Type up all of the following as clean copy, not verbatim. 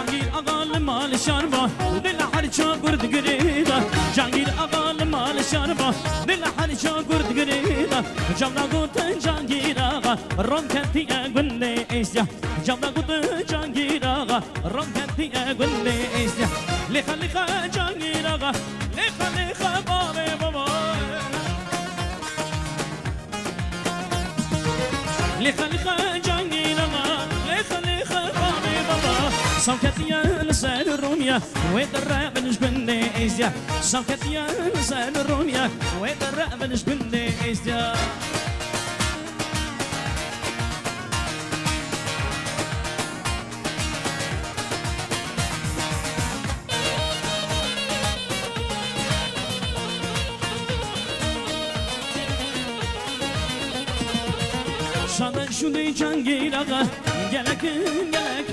جانگیر آقا مال شاربا دل هر چا گرد گریدا جانگیر آقا مال شاربا دل هر چا گرد گریدا جامنا گوت جانگیر آقا رون کتی گنده ایسیا جامنا گوت جانگیر آقا رون کتی گنده ایسیا لخا لخا جانگیر آقا لخا لخا بابا لخا لخا جانگیر آقا لخا لخا بابا سوكتيا لسان الروميا ويدرع بنش بني إيزيا سوكتيا لسان الروميا ويدرع بنش بني إيزيا شادن شدي جانگیر آقا گلک گلک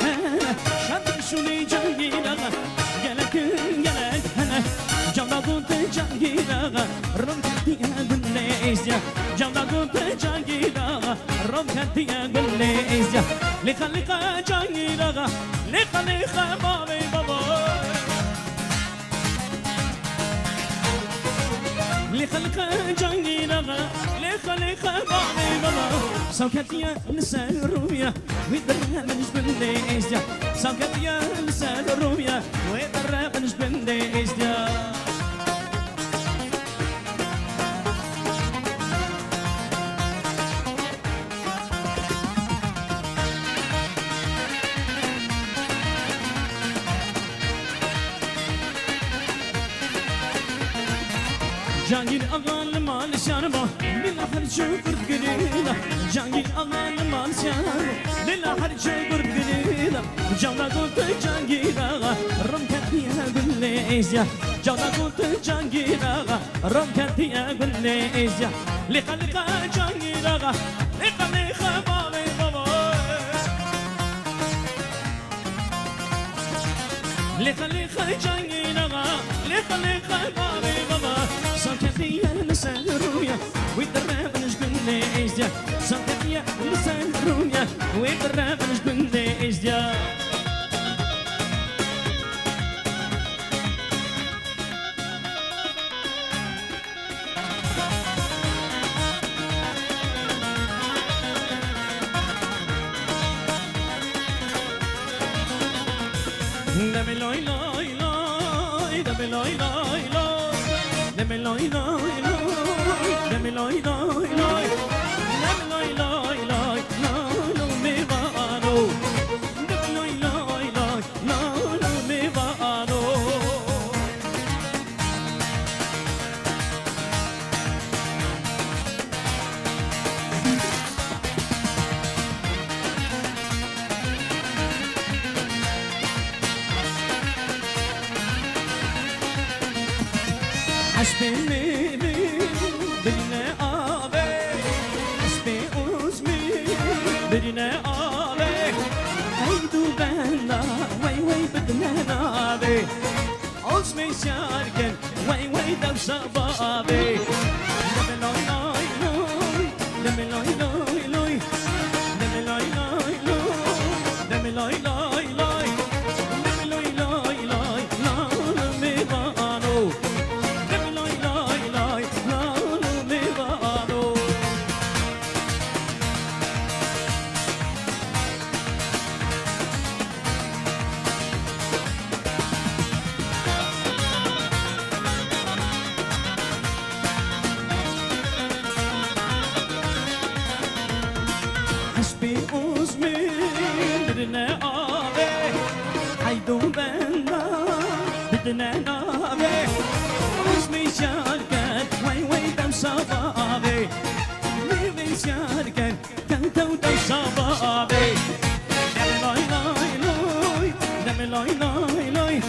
شادن شدي جانگیر آقا گلک گلک جانا گوت جانگیر آقا رم کتی گله ایزیا جانا گوت جانگیر آقا رم کتی گله ایزیا لخا لخا جانگیر آقا لخا لخا بابا لخا لخا جانگیر آقا لخا لخا بابا سوكتيا لسان الروميا ويدرع بنش بني إيزيا سوكتيا لسان الروميا ويدرع بنش بني إيزيا جانگیر آقا مال شاربا دل هر چا گرد گریدا جانگیر آقا مال شاربا دل هر چا گرد گریدا جانا گوت جانگیر آقا رم کتی گله ایزیا جانا گوت جانگیر آقا رم کتی گله ایزیا لخا لخا جانگیر آقا لخا لخا بابا لخا لخا جانگیر آقا لخا لخا بابا سوكتيا لسان الروميا ويدرع بنش بني إيزيا سوكتيا لسان الروميا ويدرع بنش بني إيزيا دمي لوي لوي لوي دمي لوي لوي لوي دمي لوي لوي لوي دمي لوي لوي لوي دمي لوي لوي لوي لو مي بانو دمي لوي لوي لوي لو مي بانو حسبي بدنا آبي حسبي أزمي بدنا آبي هيدو بنا وي بدنا نابي أزمي شاركن وي دو شبابي دمي لوي لوي لوي دمي لوي لوي لوي دمي لوي لوي لوي دمي لوي لوي لوي دمي لوي لوي لوي لا مي بانو حسبي أزمي بدنا آبي حيدو بنا بدنا نابي أزمي شاركت وي دم صبابي ميبي شاركت تنتو دم صبابي دمي لوي لوي لوي دمي لوي لوي لوي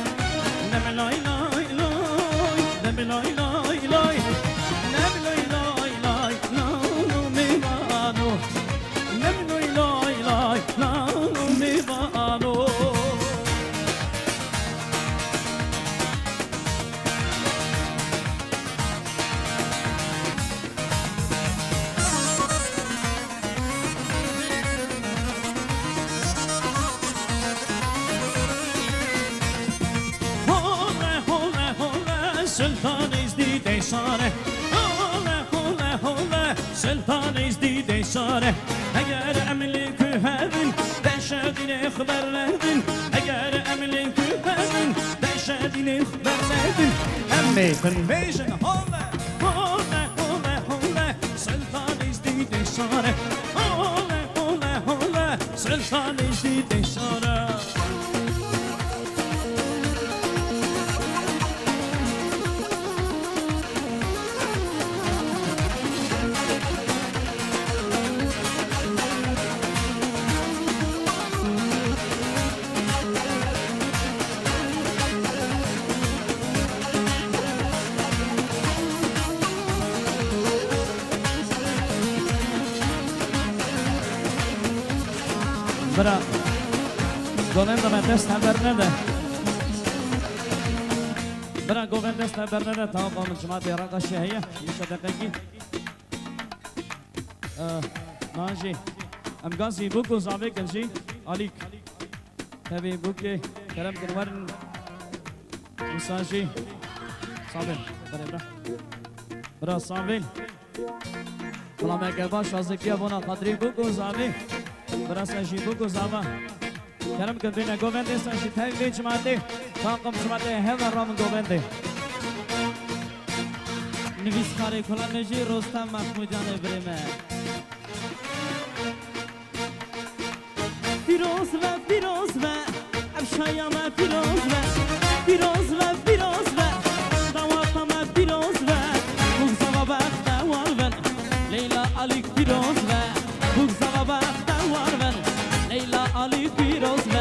دمي لوي لوي لوي دمي لوي لوي لوي دمي لوي لوي لوي لو مي بانو دمي لوي لوي لوي لو مي بانو سلطان ازدی دیسانه هوله هوله هوله سلطان ازدی دیسانه اگر املی که هدین دشدین خبر ندین اگر املی که هدین دشدین خبر ندین امی فنویشن هوله هوله هوله هوله سلطان ازدی دیسانه هوله هوله هوله سلطان ازدی دیسانه برا گووندا من دست نبرنده برا گووندا دست نبرنده تا با من جماعت عراق شهیه میشه دقیقی ماجی ام گازی بوکو زاوی کنجی آلیک تبی بوکی کرم کنورن مساجی صابن برا برا صابن سلام اگر باش واسه بونا قدری بوکو زاوی برا ساشی بوکو زاوا کرم کن بین گوونده ساشی تایی جماعتی تاقم جماعتی هوا رام گوونده نویسکاری کلانجی رستم محمودیان بریمه پیروز و افشایم پیروز و دواتم پیروز و بغزا و بخت وارون لیلا علی پیروز و بغزا و بخت وارون لیلا علی پیروز و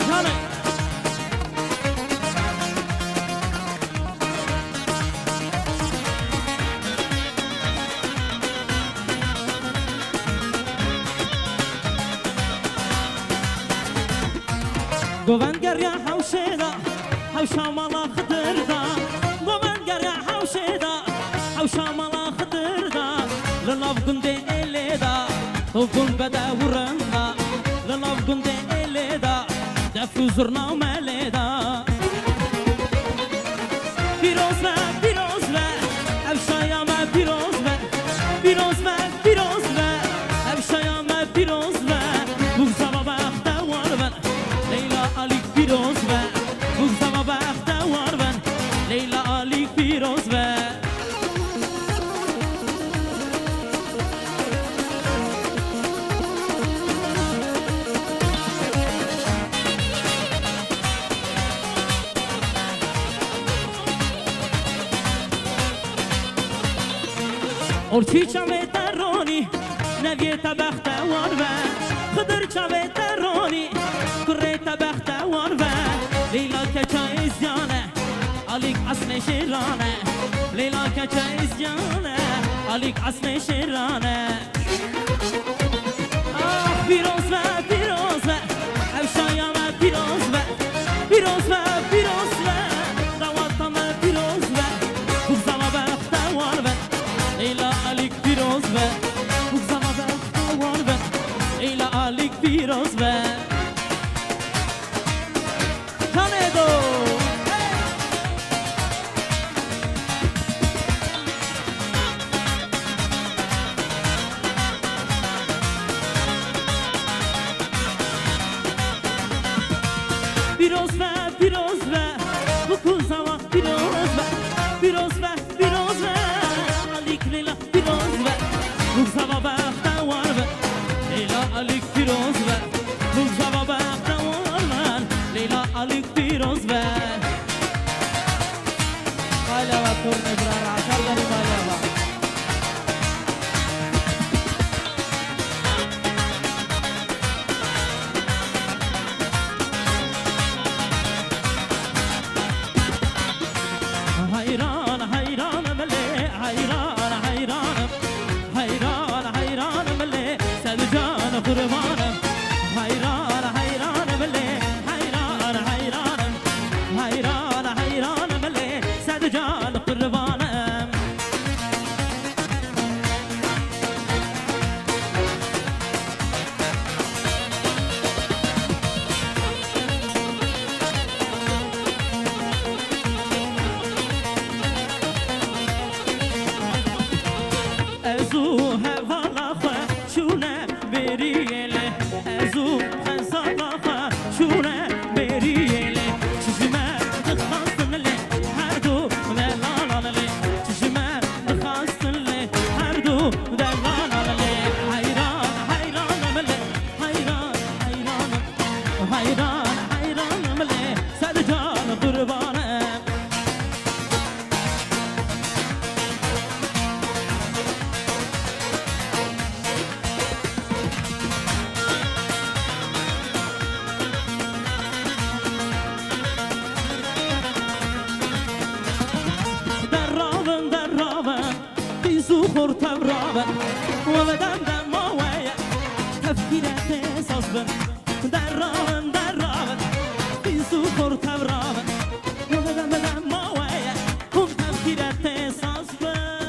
جانه گوونگر یا حوشیدا حوشا مالا خدردا گوونگر یا حوشیدا حوشا مالا خدردا للاف گنده ایلیدا تو گن بدا ورندا للاف گنده ایلیدا دفو زرنا ملیدا پیروز و حوشا یا ما پیروز و حوشا یا ما پیروز و بغزا و بخت وارون لیلا علی پیروز و بغزا و بخت وارون لیلا علی پیروز و اورچی چاوی ترونی نویت بخت وارون خدر چاوی ترونی كريت بخت واربا ليلا كچا ازيانه عليك اصل شيرانه ليلا كچا ازيانه عليك اصل شيرانه پیروز و افشایا و پیروز و دواتم پیروز و بغزا و بخت واربا ليلا عليك پیروز و بغزا و بخت واربا ليلا عليك پیروز و پیروز و بکوزا و پیروز و علیک لیلا پیروز و بغزا و بخت وارون لیلا علیک پیروز و بغزا و بخت وارون لیلا علیک پیروز و حالا و تور نبرار عشر داری مالا و قربانم حیران ملی حیران ملی صد جان قربانم حیران حیرانم لی سر جان قربانم زخور تبرابن و بدم دم ماویه تفکیرت احساس بن در رابن بی زخور تبرابن و بدم ماویه کن تفکیرت احساس بن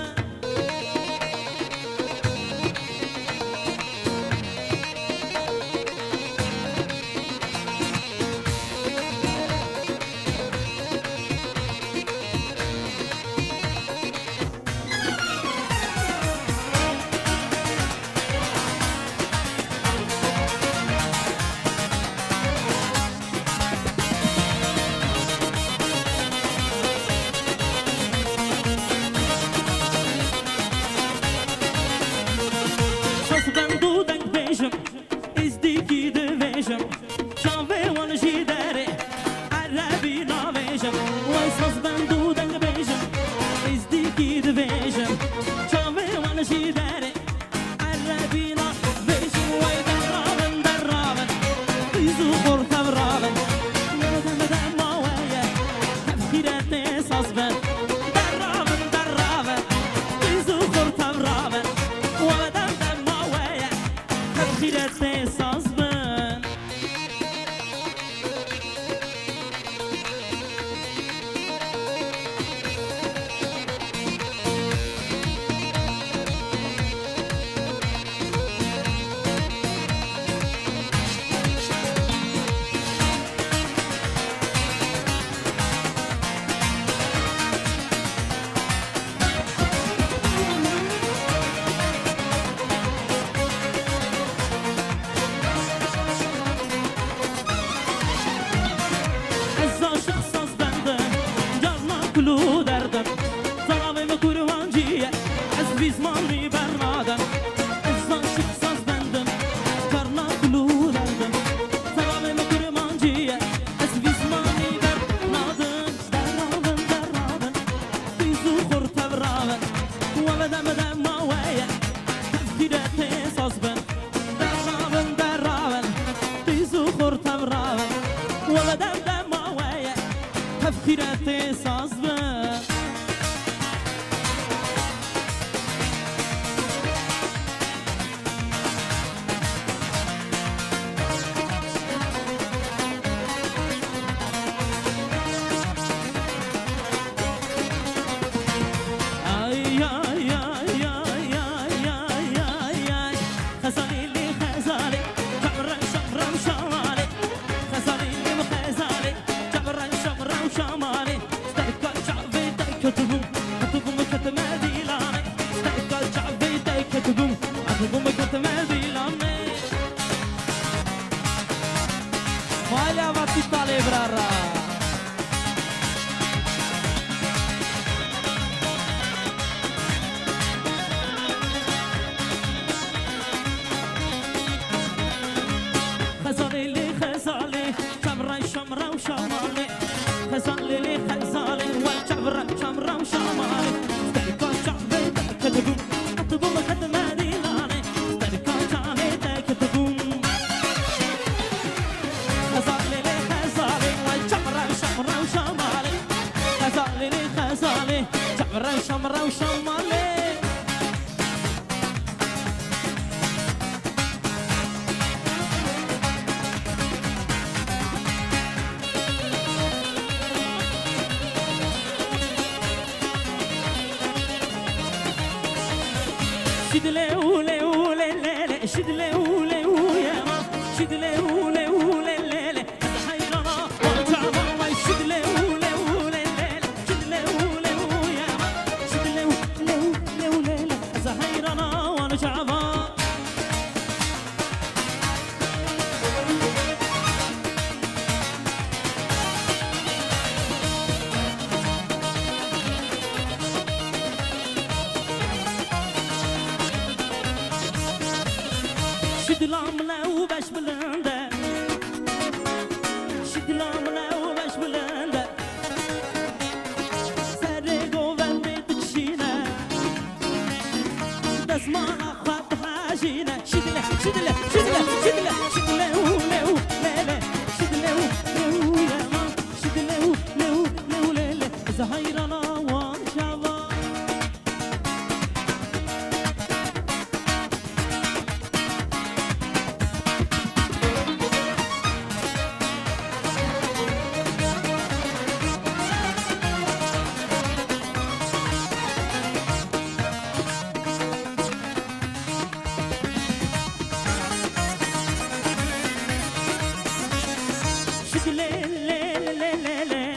شدلي لي لي لي لي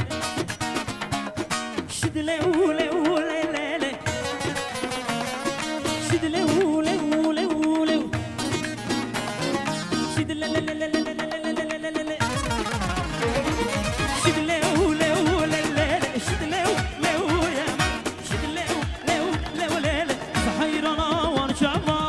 شدلي ولي ولي لي لي شدلي ولي ولي ولي شدلي لي لي لي لي لي لي شدلي ولي ولي لي شدلي ولي ويا شدلي ولي ولي ولي سحيرنا ونشما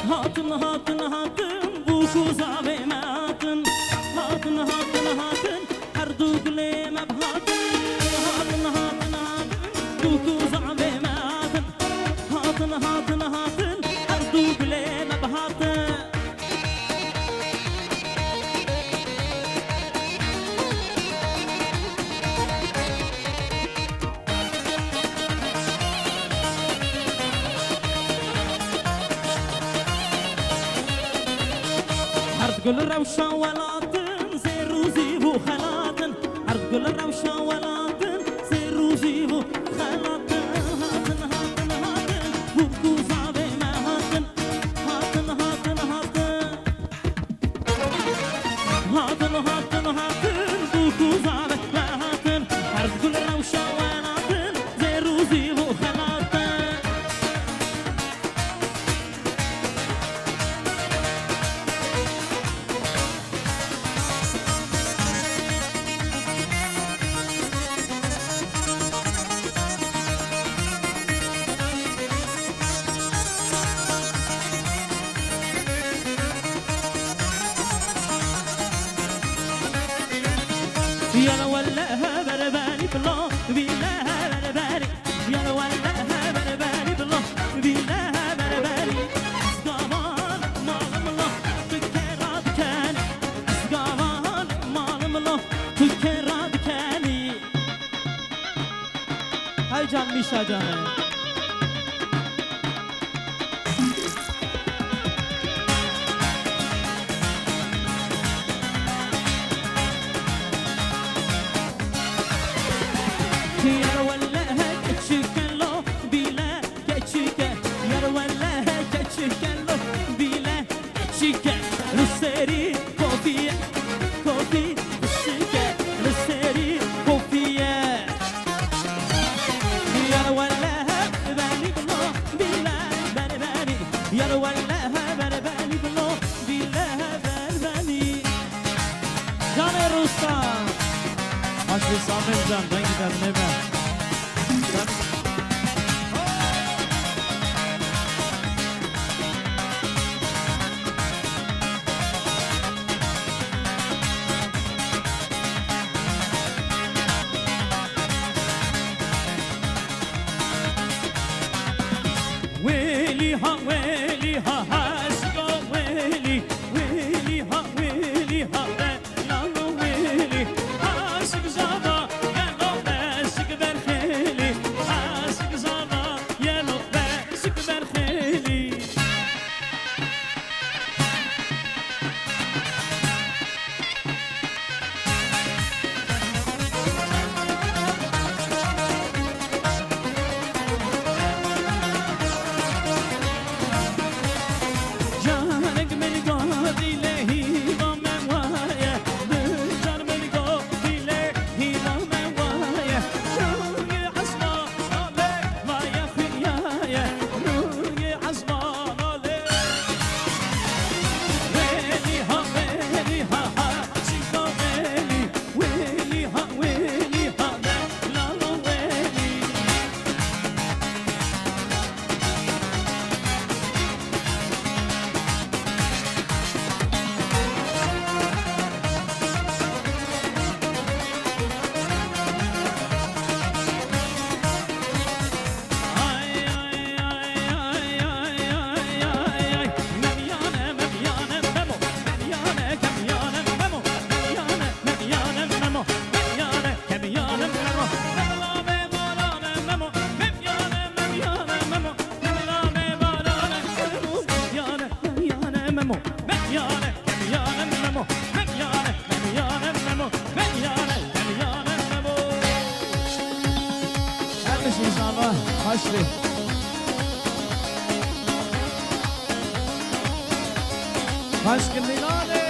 Hatın hatın hatın bu kuzaveme hatın Hatın hatın hatın her dugleme hatın Hatın hatın hatın bu kuzaveme hatın Hatın hatın hatın her dugleme hatın عرض كل الروشة ولاتن زي روزي بو خلاتن عرض كل الروشة ولاتن زي روزي بو خلاتن هاتن هاتن هاتن بوكو صعبي ما هاتن هاتن هاتن هاتن هاتن هاتن هاتن بوكو صعبي ما هاتن عرض كل الروشة ولاتن زي روزي بو خلاتن يا ولاها برباني بالله بيلاها برباني يا ولاها برباني بالله بيلاها برباني اسقامان مالم الله تكراد كان اسقامان مالم الله تكراد كاني هاي جان ميشا جاني يا ولاها كتشكلو بلا كتشكا يا ولاها كتشكلو بلا كتشكا للسري كوفية كوفي الشكا للسري كوفية يا ولاها باني بلو بلا باني باني يا ولاها باني بلو بلا باني جاني روستا Aslı Samet Can, ben giderim eve. ويلي ها ويلي ها هاشقو ويلي ويلي ها ويلي ها لا ويلي هاشق جابا يا لو هاشق بل باشی عشق میلانه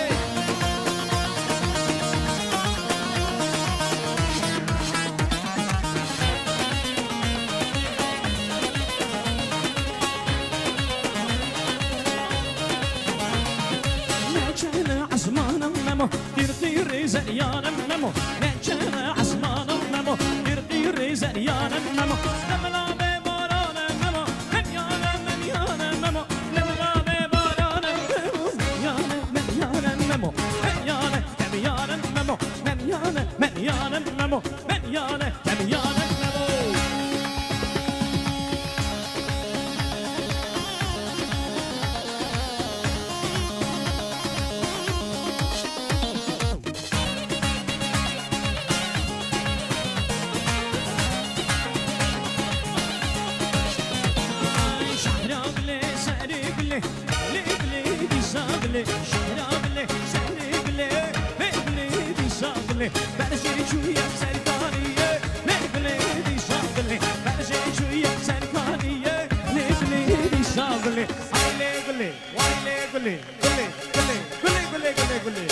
عسمانم نمو دیر دیر زریانم نمو نچن عسمانم نمو دیر دیر زریانم نمو نملا به بارانم نمو من یانم نمو نملا به بارانم نمو یانم نمو من یانم نمو من یانم نمو من یانم نمو شهرابله سربله بله دی شاغله برشی چویا سرکاریه بله دی شاغله برشی چویا سرکاریه بله دی شاغله آیله گله وایله گله گله گله گله گله گله گله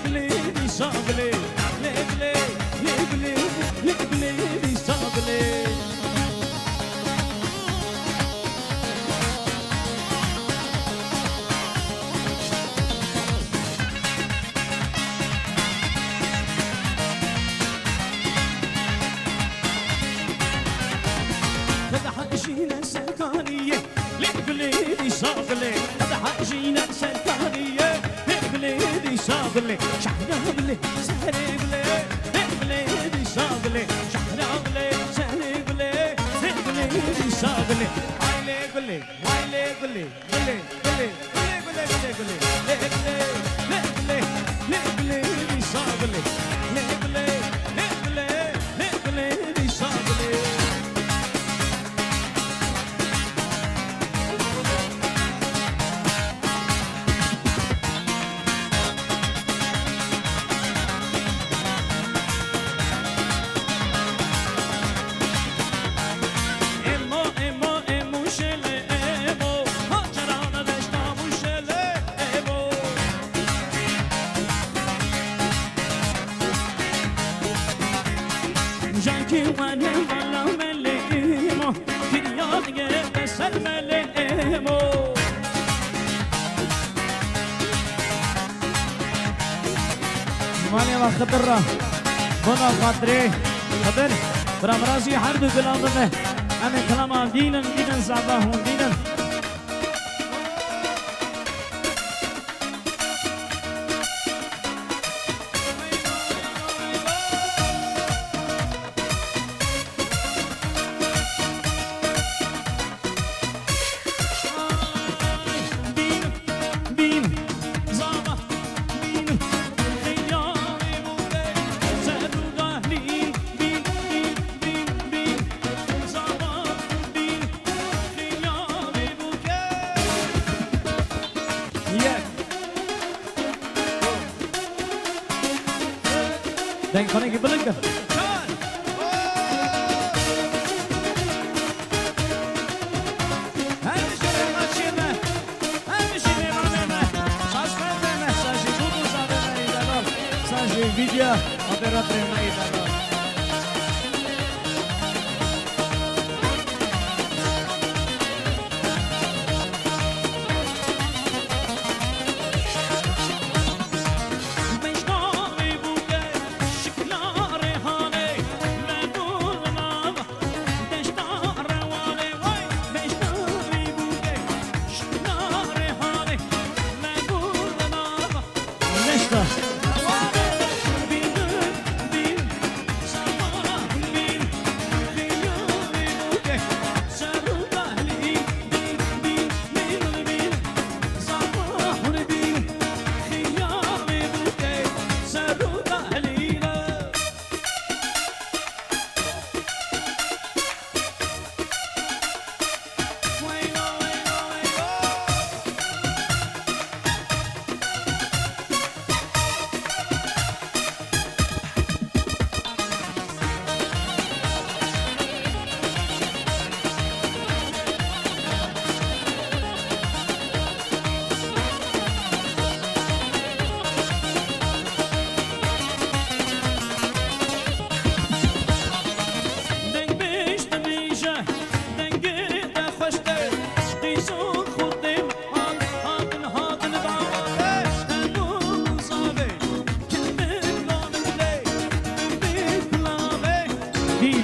بله دی شاغله بله دی شاغله حاجينا سركانية لبلادي شاغلة هذا حاجينا سركانية لبلادي شاغلة شحرابلة سهربلة لبلادي شاغلة شحرابلة سهربلة لبلادي شاغلة عيلة قلي وعيلة قلي قلي قلي قلي قلي قلي قلي لبلادي شاغلة لبلادي شاغلة Janki wane wala melemo Kiryat ge sel melemo ماني ما خطر بنا خاطري خطر برامرازي حرب بلادنا أنا كلام دينا دينا زعباهم دينا Denk van ik belukken. Video operator naik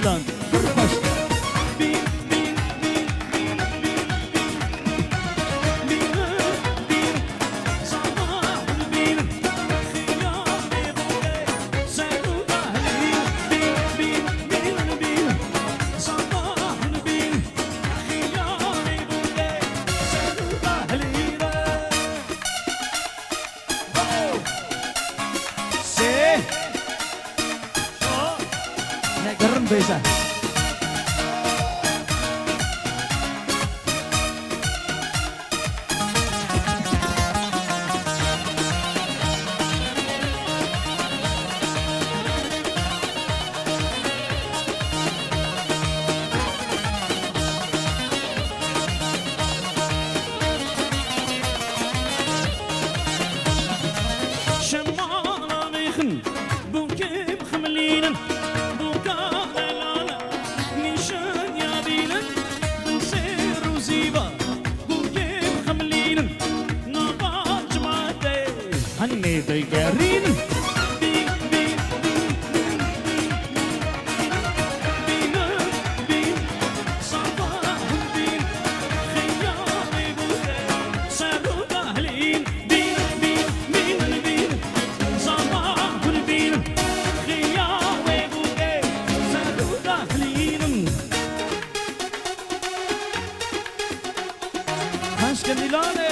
میدان خوش بین بین بین بین بین بین بین زمان بین خیال بوده سر و تحلیل بین بین بین بین زمان بین خیال بوده سر و تحلیل سه نگرم بیشه شمالا میخن بو که بخملینن بو کارلالا نیشان یابینن بو سر و زیبا بو که بخملینن نابا جماعته هنی دیگرین بین بین بین بین بین صباح بین خیال بوده سر و تحلیل بین بین بین بین زمان بین خیال بوده سر و تحلیل عشق میلانه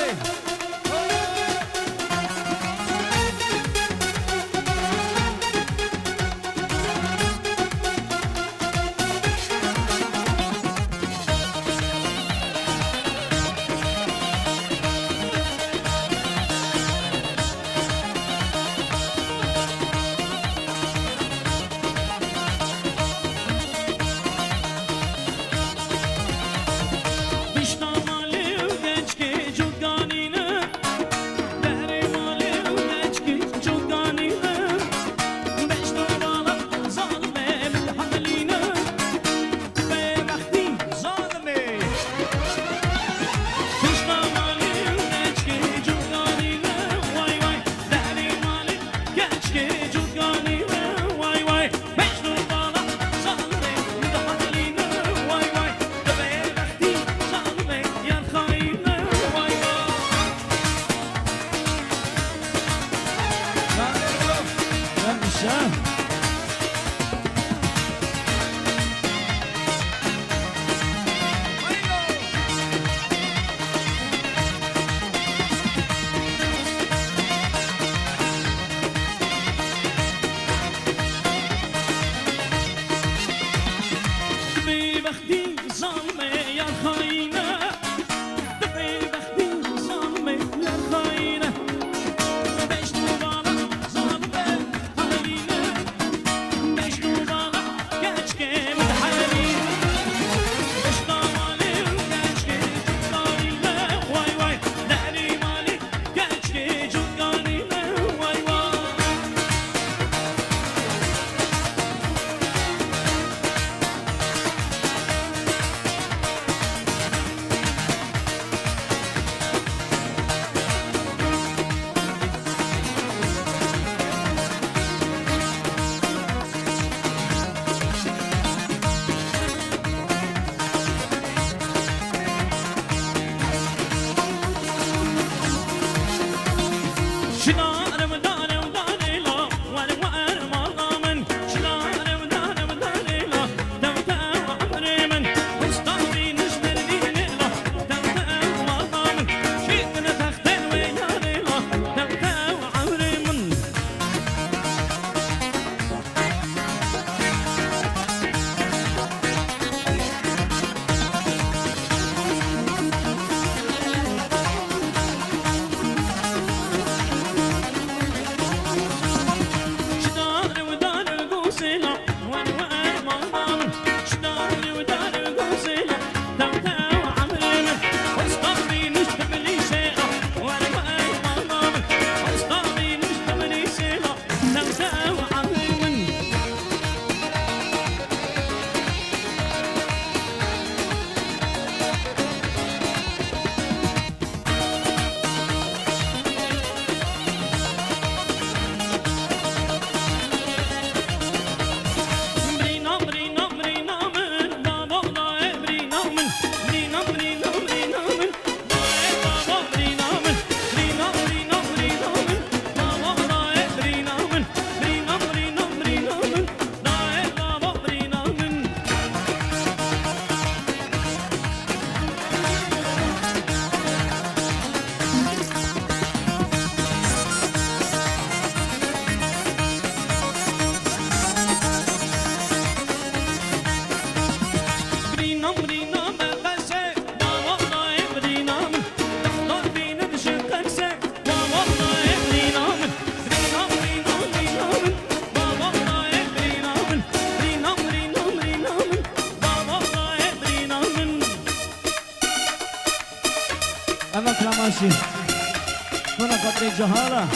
بیشتر مالی و گنج که جوگانینه در مالی و گنج که جوگانینه بیشتر بالا ظالمه متحملینه به وقتی ظالمه بیشتر مالی و گنج که جوگانینه وای وای در مالی گنج که جوگانینه وای وای بیشتر بالا ظالمه متحملینه وای وای به وقتی ظالمه یا خاینه وای وای همیشه به وقتی ظالمه یا خاینه به وقتی ظالمه یا خاینه بیشتر بالا ظالمه خاینه قشي كنا قطري جهالة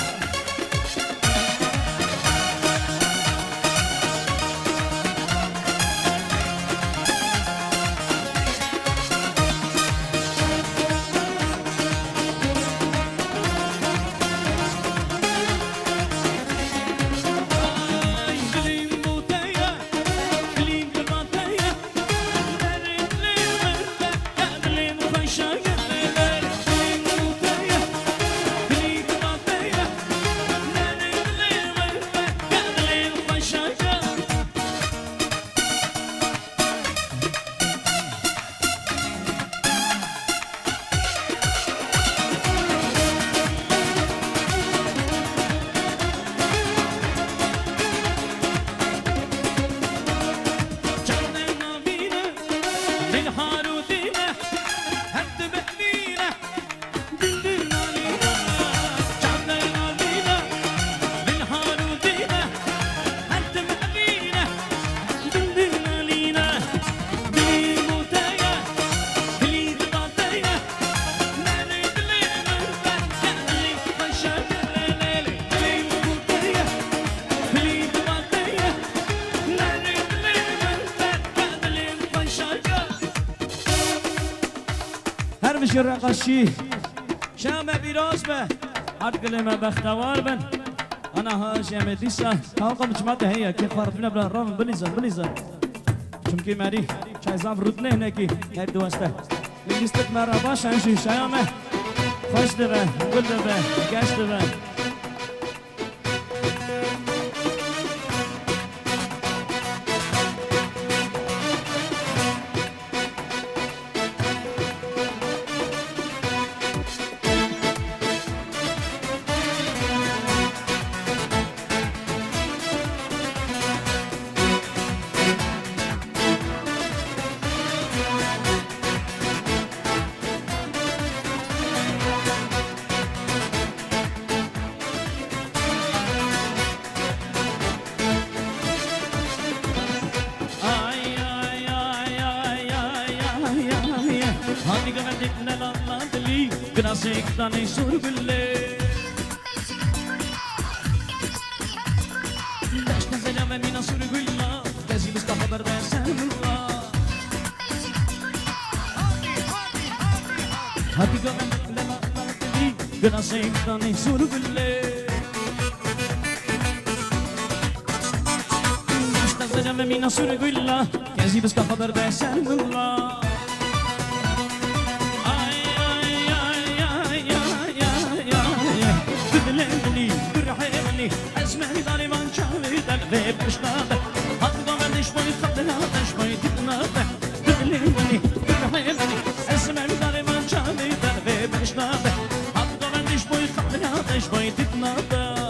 بشر قشي شام بیراز به هر کلمه بختوار بن انا ها شام دیسا حلقه مجمعه هي که خارفنا بلا رام بلیزن چونکی مری چایزام رود نه نکی هر دوسته لیستت مرا باشن شی شامه خوش ده گل ده گشت ده Grasektan surgulle Dashna zelame mina surgulla Kazi biska haber versen Allah Hadi gamen lama teli Grasektan surgulle Dashna zelame mina surgulla Kazi biska haber versen Allah لي برحيلي اسمعي داري ما نشاوي دلبي بشناده هاتقو من شوي خدنا شوي تتناده لي برحيلي اسمعي داري ما نشاوي دلبي بشناده هاتقو من شوي خدنا شوي تتناده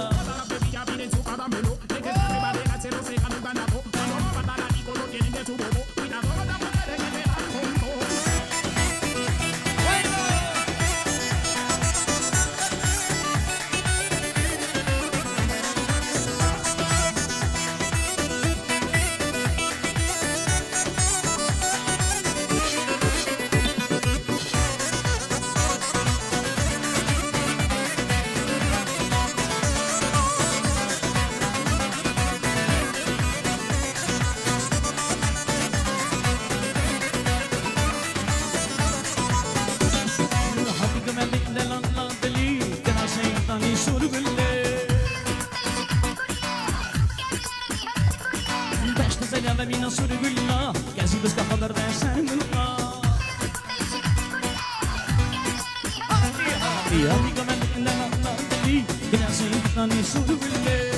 Mina surgulla Kazi biska haber versen Allah Hadi gamen lama teli Grasektan surgulle